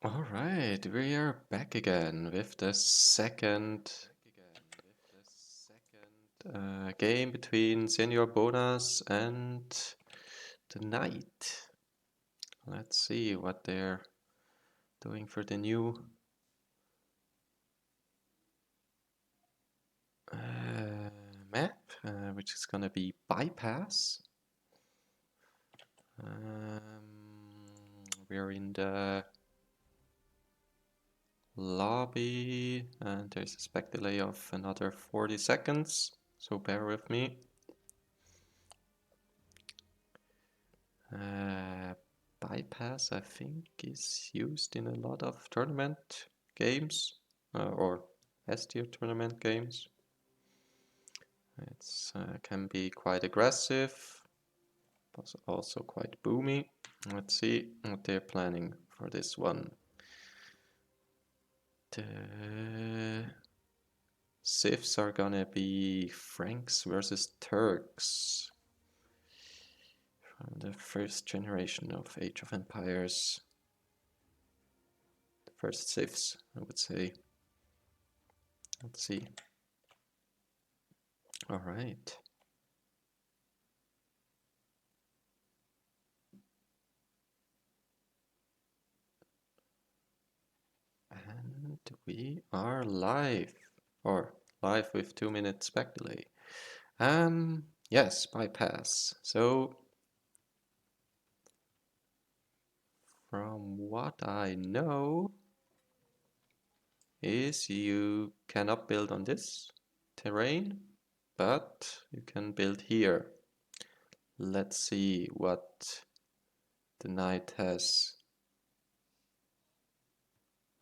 Alright, we are back again with the second game between SenorBonas and TheNight. Let's see what they're doing for the new map, which is gonna be Bypass. We're in the lobby and there's a spec delay of another 40 seconds, so bear with me. Bypass, I think, is used in a lot of tournament games or S-tier tournament games. It can be quite aggressive, but also quite boomy. Let's see what they're planning for this one. The civs are gonna be Franks versus Turks from the first generation of Age of Empires. The first civs, I would say. Let's see. All right. And we are live, or live with 2 minutes back delay. Yes, bypass. So, from what I know, is you cannot build on this terrain, but you can build here. Let's see what TheNight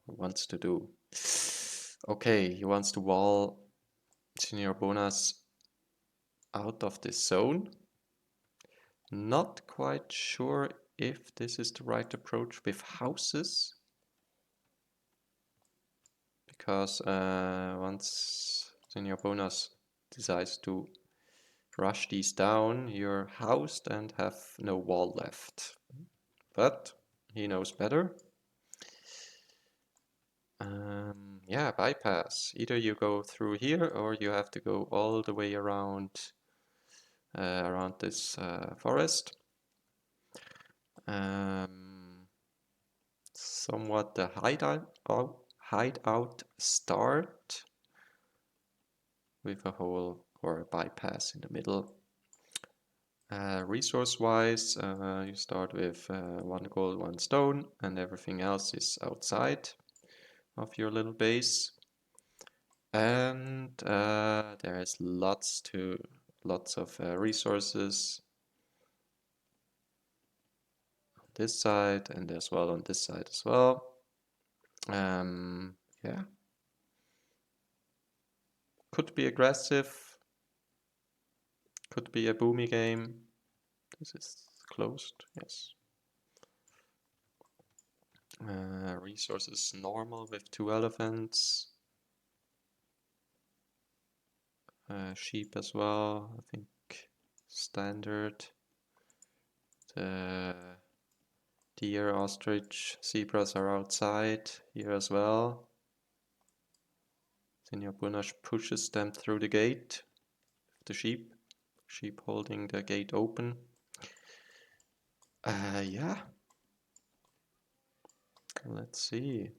wants to do. Okay, he wants to wall SenorBonas out of this zone. Not quite sure if this is the right approach with houses, because once SenorBonas decides to rush these down, you're housed and have no wall left. But he knows better. Yeah, bypass. Either you go through here or you have to go all the way around this forest. Somewhat the hideout start with a hole or a bypass in the middle. Resource-wise, you start with 1 gold, 1 stone, and everything else is outside of your little base. And there is lots of resources on this side and as well on this side as well. Yeah, could be aggressive, could be a boomy game. This is closed, yes. Resources normal with 2 elephants. Sheep as well, I think standard. The deer, ostrich, zebras are outside here as well. SenorBonas pushes them through the gate. The sheep holding the gate open. Yeah. Let's see.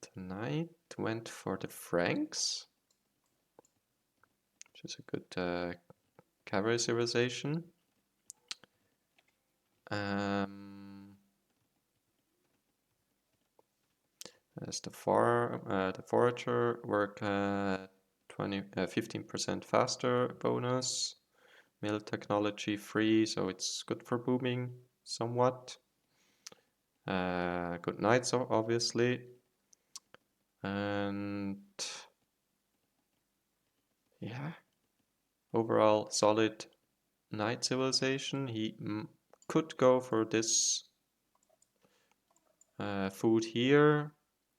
TheNight went for the Franks, which is a good cavalry civilization. As the forager work 15% faster bonus, mill technology free, so it's good for booming somewhat. Good knights obviously, and yeah, overall solid knight civilization. He could go for this food here,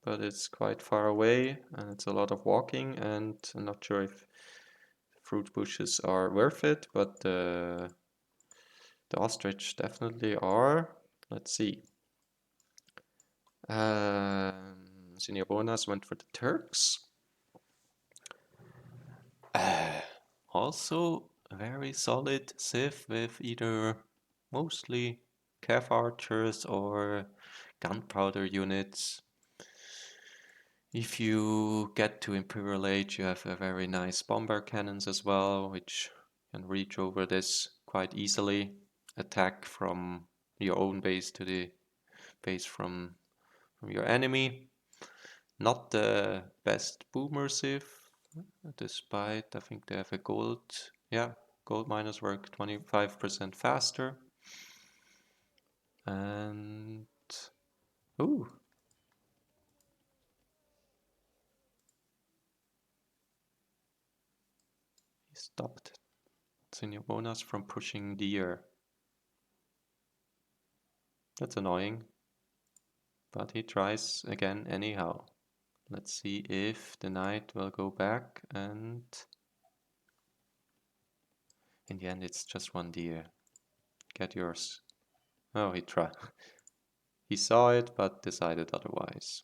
but it's quite far away and it's a lot of walking, and I'm not sure if fruit bushes are worth it, but the ostrich definitely are. Let's see. SenorBonas went for the Turks. Also very solid Civ with either mostly Cav archers or gunpowder units. If you get to Imperial Age, you have a very nice bomber cannons as well, which can reach over this quite easily. Attack from your own base to the base from your enemy. Not the best boomer civ, despite I think they have a gold. Yeah, gold miners work 25% faster. And ooh, he stopped SenorBonas from pushing deer. That's annoying, but he tries again anyhow. Let's see if the knight will go back, and in the end it's just one deer. Get yours. Oh, he tried. He saw it, but decided otherwise.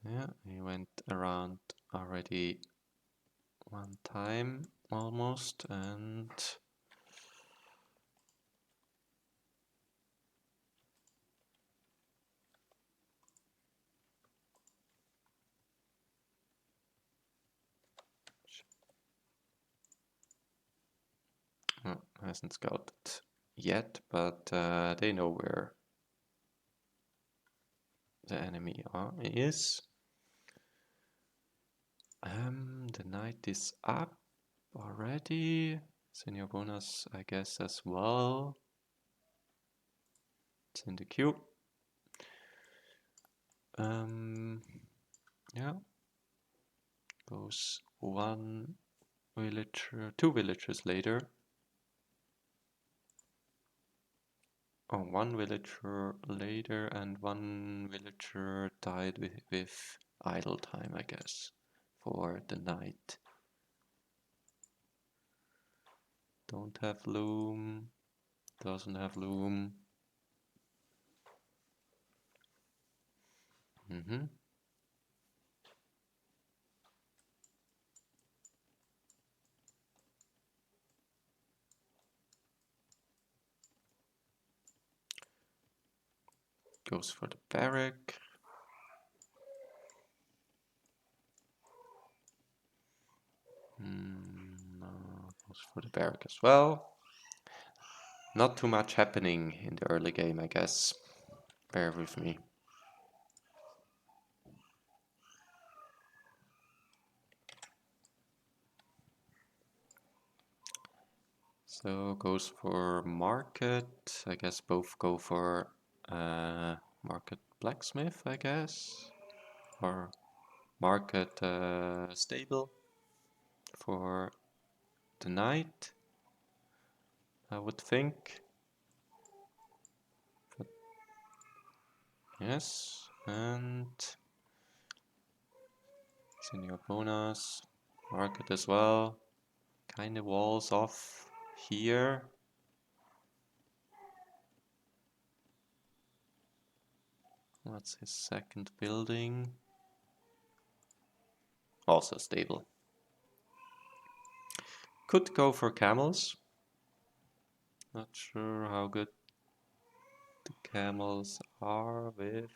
Yeah, he went around already one time almost, and hasn't scouted yet, but they know where the enemy is. The knight is up already. SenorBonas, I guess, as well. It's in the queue. Yeah. Goes one villager, two villagers later. Oh, one villager later, and one villager died with idle time, I guess, for the night. Don't have loom, doesn't have loom. Goes for the barrack. No, goes for the barrack as well. Not too much happening in the early game, I guess. Bear with me. So goes for market. I guess both go for market blacksmith, I guess. Or market stable for the night, I would think. But yes, and SenorBonas, market as well. Kind of walls off here. What's his second building? Also stable. Could go for camels. Not sure how good the camels are with.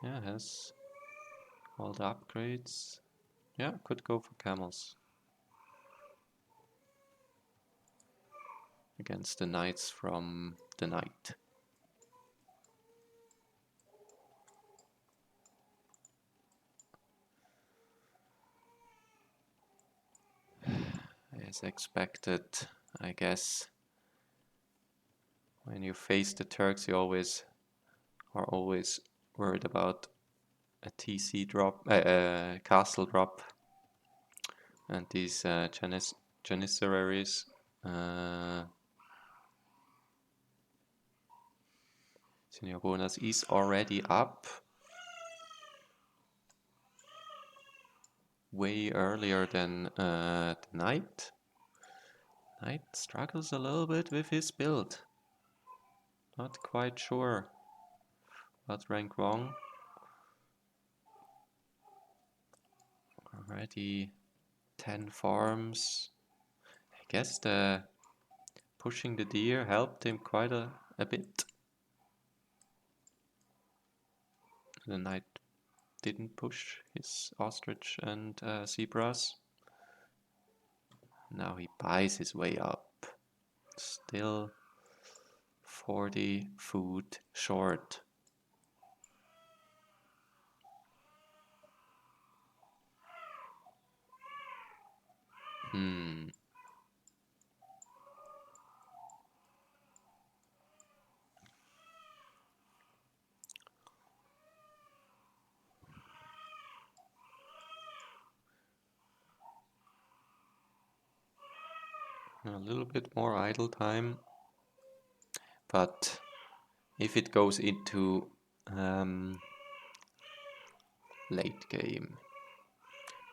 Yeah, has all the upgrades. Yeah, could go for camels. Against the knights from the night. As expected, I guess. When you face the Turks, you always are always worried about a TC drop, castle drop, and these janissaries. SenorBonas is already up. way earlier than TheNight. Knight struggles a little bit with his build. Not quite sure what went wrong. Already 10 farms. I guess the pushing the deer helped him quite a bit. The knight didn't push his ostrich and zebras. Now he buys his way up. Still 40 food short. A little bit more idle time, but if it goes into late game,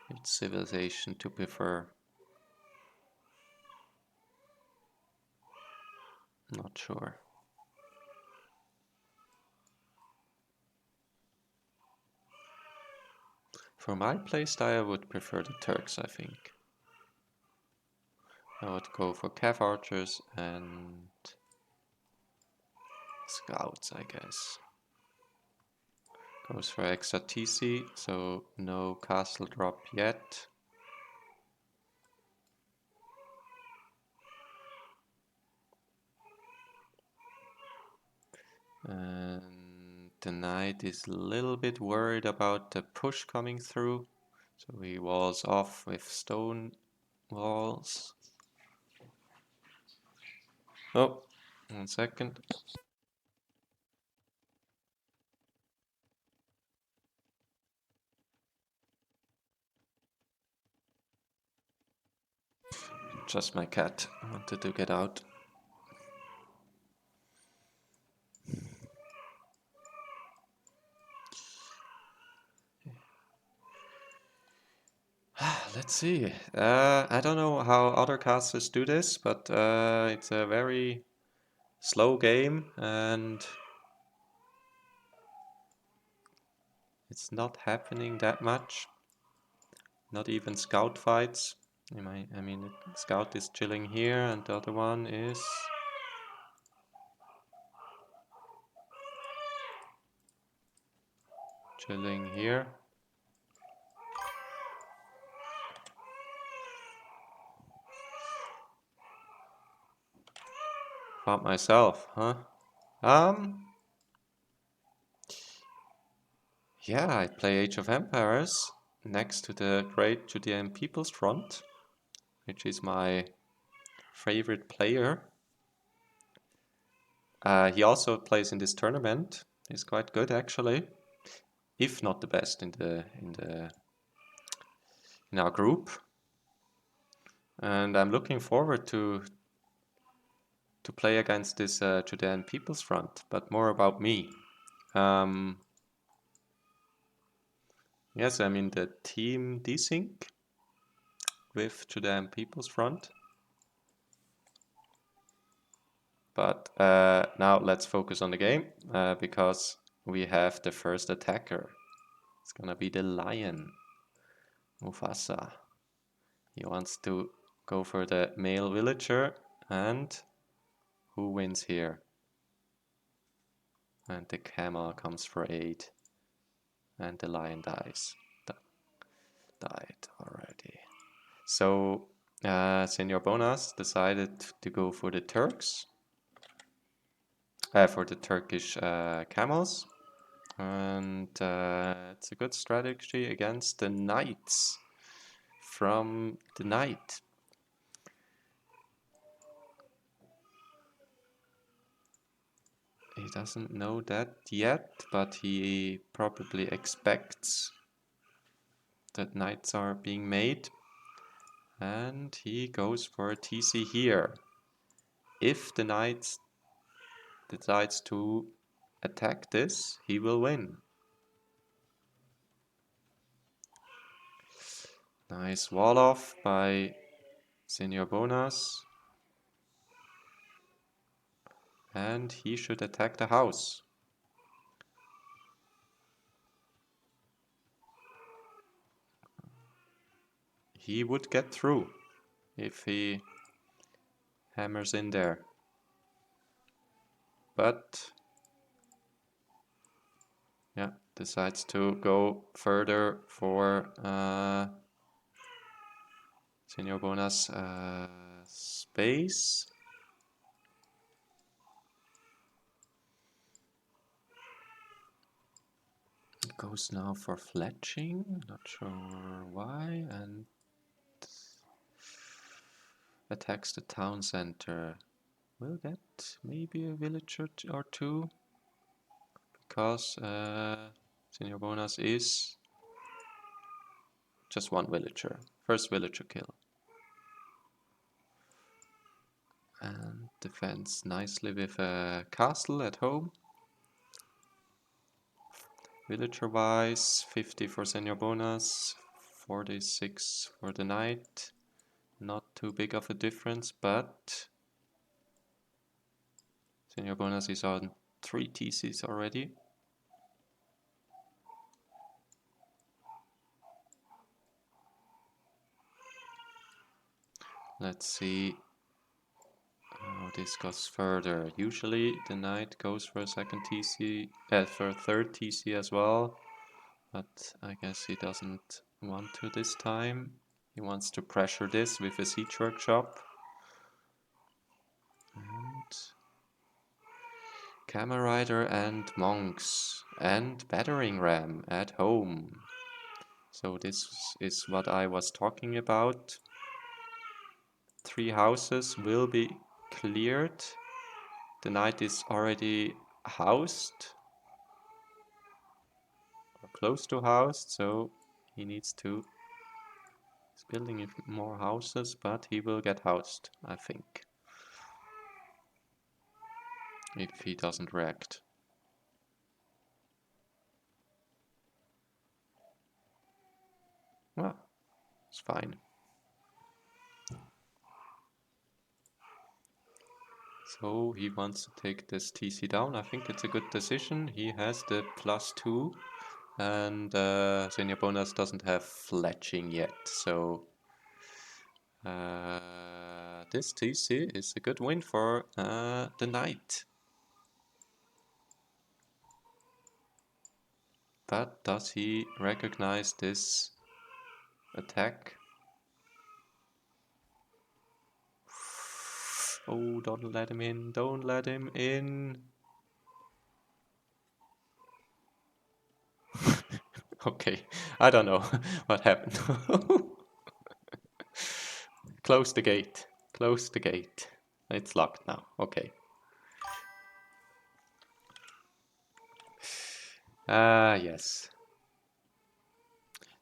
it's civilization to prefer. Not sure. For my playstyle, I would prefer the Turks, I think. I would go for Cav Archers and Scouts, I guess. Goes for extra TC, so no castle drop yet. And the knight is a little bit worried about the push coming through, so he walls off with stone walls. Oh, 1 second. Just my cat wanted to get out. Let's see. I don't know how other casters do this, but it's a very slow game and it's not happening that much. Not even scout fights. I mean, scout is chilling here and the other one is chilling here. Found myself, huh? Yeah, I play Age of Empires next to the Great Judean People's Front, which is my favorite player. He also plays in this tournament. He's quite good actually, if not the best in our group. And I'm looking forward to play against this Judean People's Front, but more about me. Yes, I'm in the team desync with Judean People's Front. But now let's focus on the game because we have the first attacker. It's gonna be the lion, Mufasa. He wants to go for the male villager, and who wins here? And the camel comes for aid, and the lion dies. Died already. So SenorBonas decided to go for the Turks, for the Turkish camels. And it's a good strategy against the knights from TheNight. He doesn't know that yet, but he probably expects that knights are being made. And he goes for a TC here. If the knight decides to attack this, he will win. Nice wall off by SenorBonas. And he should attack the house. He would get through if he hammers in there. But yeah, decides to go further for SenorBonas space. Goes now for fletching, not sure why, and attacks the town center. Will get maybe a villager or two, because SenorBonas is just one villager. First villager kill. And defends nicely with a castle at home. Villager wise, 50 for SenorBonas, 46 for TheNight. Not too big of a difference, but SenorBonas is on 3 TCs already. Let's see how this goes further. Usually TheNight goes for a second TC, for a third TC as well, but I guess he doesn't want to this time. He wants to pressure this with a siege workshop. And Camel Rider and Monks and Battering Ram at home. So this is what I was talking about. 3 houses will be cleared. TheNight is already housed, or close to housed, so he needs to... He's building more houses, but he will get housed, I think. If he doesn't react. Well, it's fine. So he wants to take this TC down. I think it's a good decision. He has the +2, and SenorBonas doesn't have fletching yet. So this TC is a good win for TheNight. But does he recognize this attack? Oh, don't let him in, don't let him in. Okay, I don't know what happened. Close the gate, close the gate. It's locked now, okay. Yes.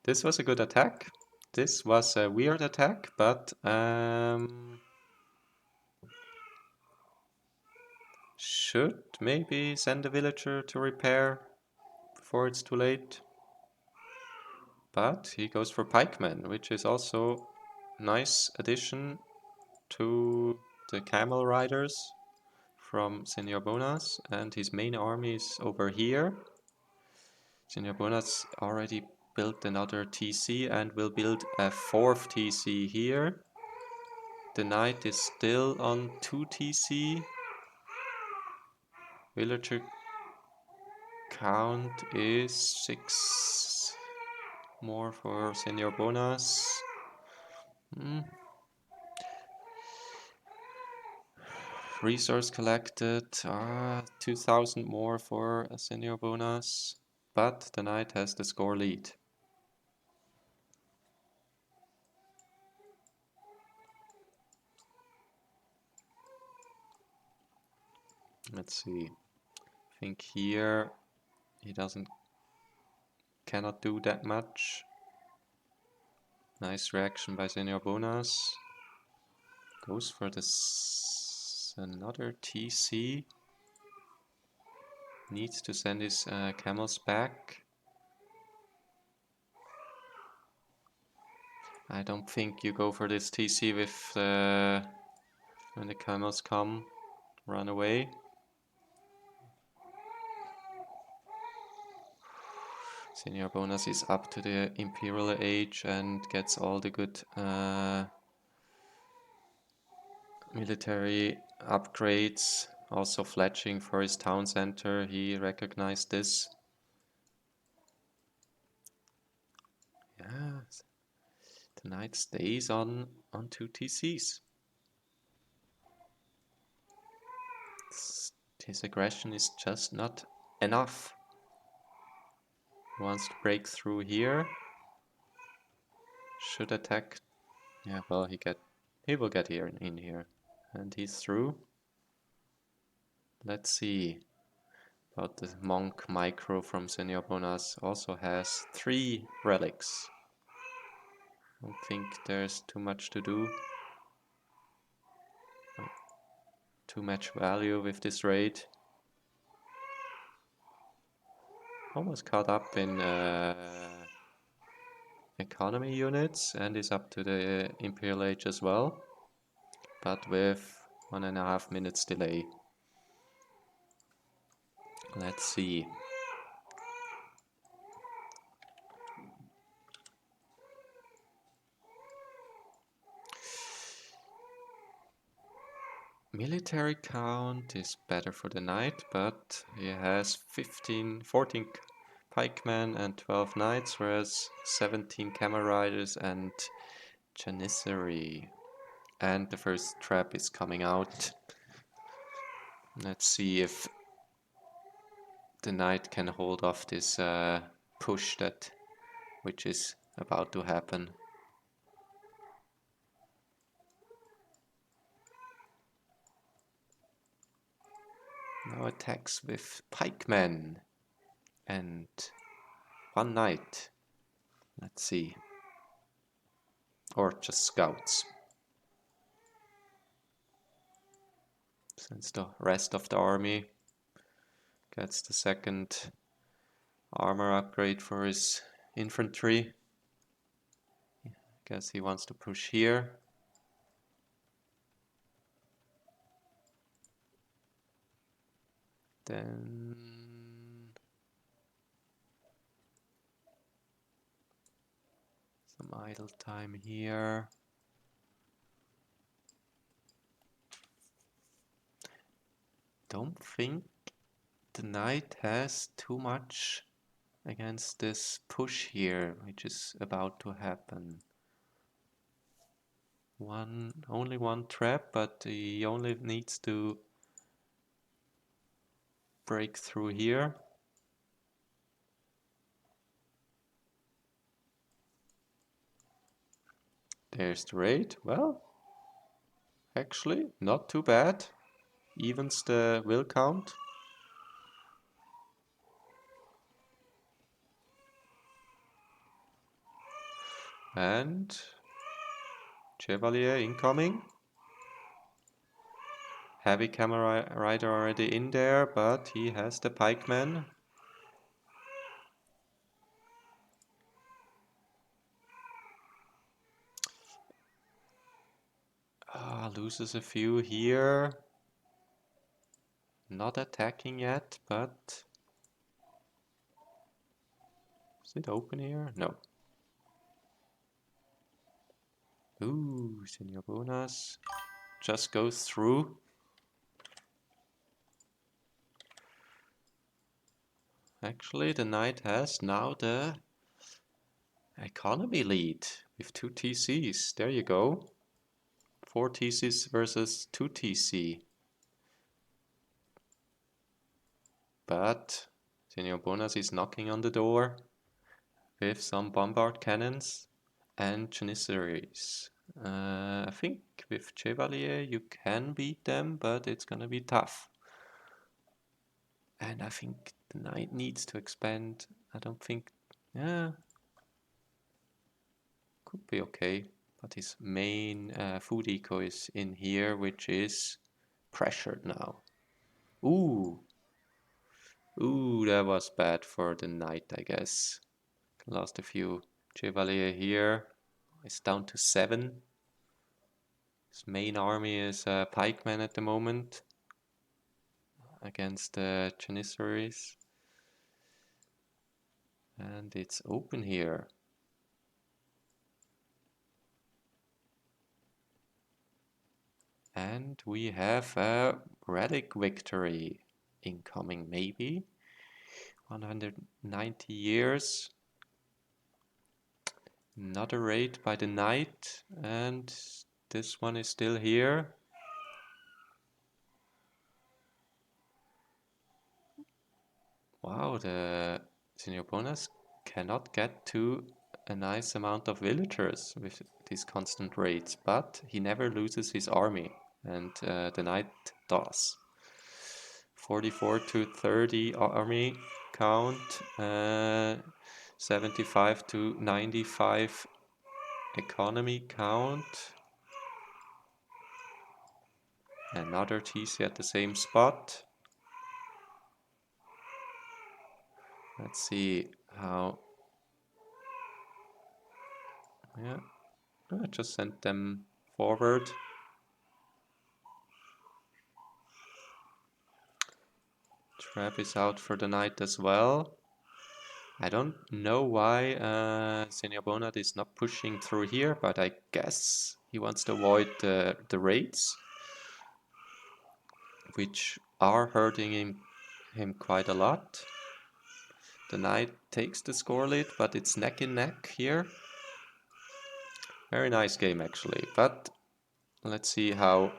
This was a good attack. This was a weird attack, but should maybe send a villager to repair before it's too late. But he goes for pikemen, which is also a nice addition to the camel riders from SenorBonas, and his main army is over here. SenorBonas already built another TC and will build a 4th TC here. TheNight is still on 2 TC. Villager count is 6 more for SenorBonas. Resource collected, 2000 more for a SenorBonas, but TheNight has the score lead. Let's see. I think here he cannot do that much. Nice reaction by SenorBonas. Goes for this another TC. Needs to send his camels back. I don't think you go for this TC with when the camels come, run away. SenorBonas is up to the Imperial Age and gets all the good military upgrades. Also fletching for his town center, he recognized this. Yeah, TheNight stays on 2 TCs. His aggression is just not enough. He wants to break through here. Should attack. Yeah, well, he will get here in here. And he's through. Let's see about the monk micro from SenorBonas. Also has 3 relics. I don't think there's too much to do. Too much value with this raid. Almost caught up in economy units and is up to the Imperial Age as well, but with 1.5 minutes delay. Let's see. Military count is better for the knight, but he has 14 pikemen and 12 knights, whereas 17 camel riders and janissary. And the first trap is coming out. Let's see if the knight can hold off this push which is about to happen. Now attacks with pikemen and 1 knight. Let's see. Or just scouts. Since the rest of the army gets the second armor upgrade for his infantry. I guess he wants to push here. Then some idle time here. Don't think the knight has too much against this push here, which is about to happen. Only one trap, but he only needs to break through here. There's the raid. Well, actually, not too bad. Evens the will count. And Chevalier incoming. Heavy camera rider already in there, but he has the pikeman. Loses a few here. Not attacking yet, but is it open here? No. Ooh, SenorBonas just goes through. Actually, the knight has now the economy lead with 2 TCs. There you go. 4 TCs versus 2 TC. But SenorBonas is knocking on the door with some bombard cannons and janissaries. I think with Chevalier you can beat them, but it's gonna be tough. And I think the knight needs to expand. I don't think, yeah, could be okay. But his main food eco is in here, which is pressured now. Ooh, that was bad for the knight, I guess. Lost a few Chevalier here. is down to 7. His main army is pikemen at the moment against the Janissaries. And it's open here. And we have a relic victory incoming, maybe. 190 years. Another raid by the Knight, and this one is still here. Wow, the SenorBonas cannot get to a nice amount of villagers with these constant raids, but he never loses his army, and the Knight does. 44 to 30 army count, 75 to 95 economy count. Another TC at the same spot. Let's see how. Yeah, I just sent them forward. Trap is out for the Knight as well. I don't know why SenorBonas is not pushing through here, but I guess he wants to avoid the raids, which are hurting him quite a lot. The Knight takes the score lead, but it's neck and neck here. Very nice game actually, but let's see how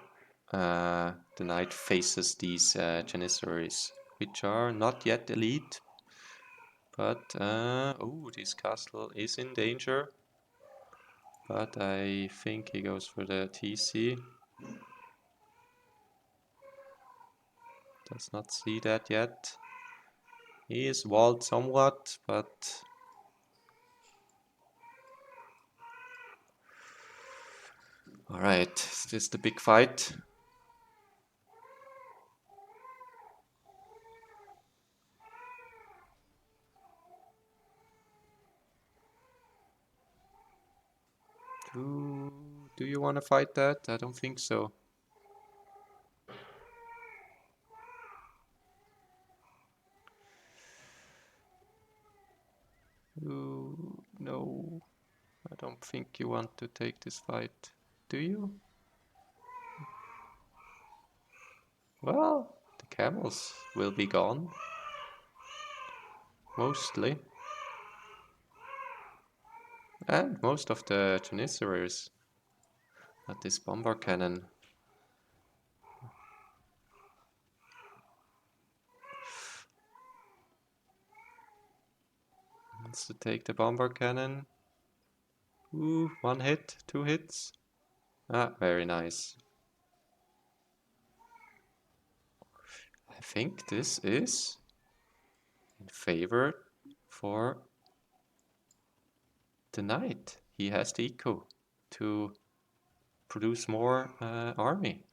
the Knight faces these Janissaries, which are not yet elite. But, oh, this castle is in danger. But I think he goes for the TC. Does not see that yet. He is walled somewhat, but alright, is this the big fight? Do you want to fight that? I don't think so. No, I don't think you want to take this fight, do you? Well, the camels will be gone. Mostly. And most of the Janissaries at this bomber cannon. Wants to take the bomber cannon. Ooh, 1 hit, 2 hits. Ah, very nice. I think this is in favor for the Knight. He has the eco to produce more army.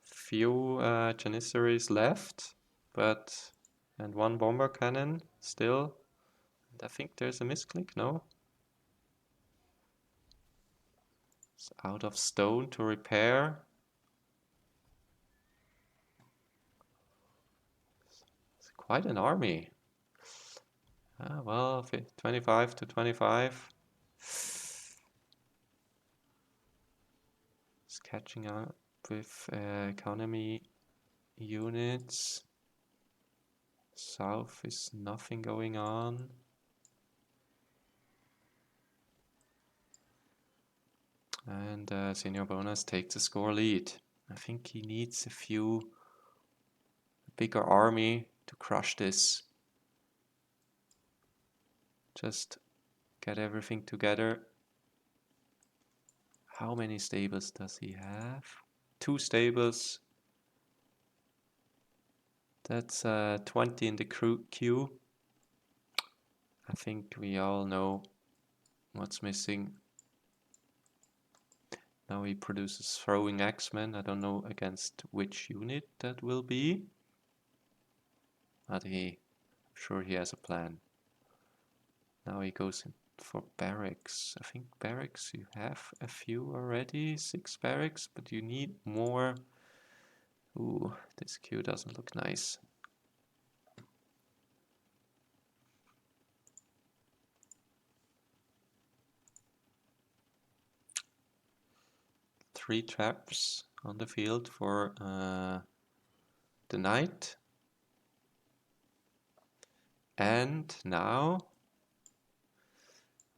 Few Janissaries left, but and 1 bomber cannon still. And I think there's a misclick, no? It's out of stone to repair. It's quite an army. Ah, well, 25 to 25. It's catching up with economy units. South is nothing going on. And SenorBonas takes the score lead. I think he needs a bigger army to crush this. Just get everything together. How many stables does he have? 2 stables. That's 20 in the queue. I think we all know what's missing. Now he produces throwing axemen. I don't know against which unit that will be. But I'm sure he has a plan. Now he goes in for barracks. I think barracks, you have a few already, 6 barracks, but you need more. Ooh, this queue doesn't look nice. Three traps on the field for the knight. And now,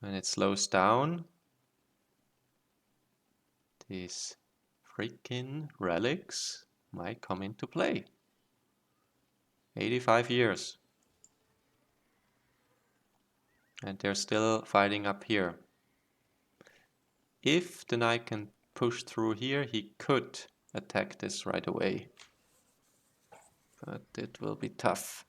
when it slows down, these freaking relics might come into play. 85 years. And they're still fighting up here. If the knight can push through here, he could attack this right away. But it will be tough.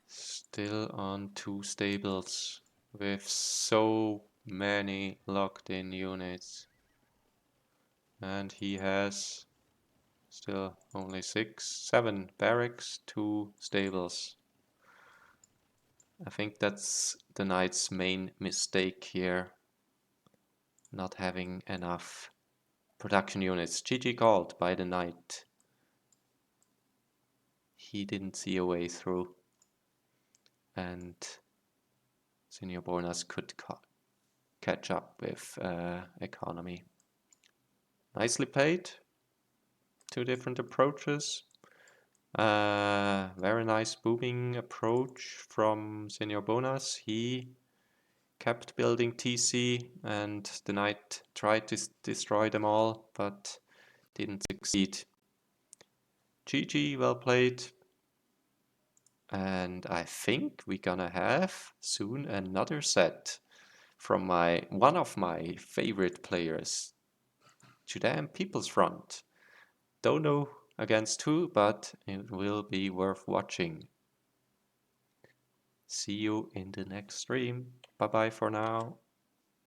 Still on 2 stables with so many locked in units. And he has still only 7 barracks, 2 stables. I think that's the knight's main mistake here. Not having enough production units. GG called by the knight. He didn't see a way through. And SenorBonas could catch up with economy. Nicely played. 2 different approaches. Very nice booming approach from SenorBonas. He kept building TC and the knight tried to destroy them all, but didn't succeed. GG, well played. And I think we're gonna have soon another set from one of my favorite players, Judean People's Front. Don't know against who, but it will be worth watching. See you in the next stream. Bye bye for now.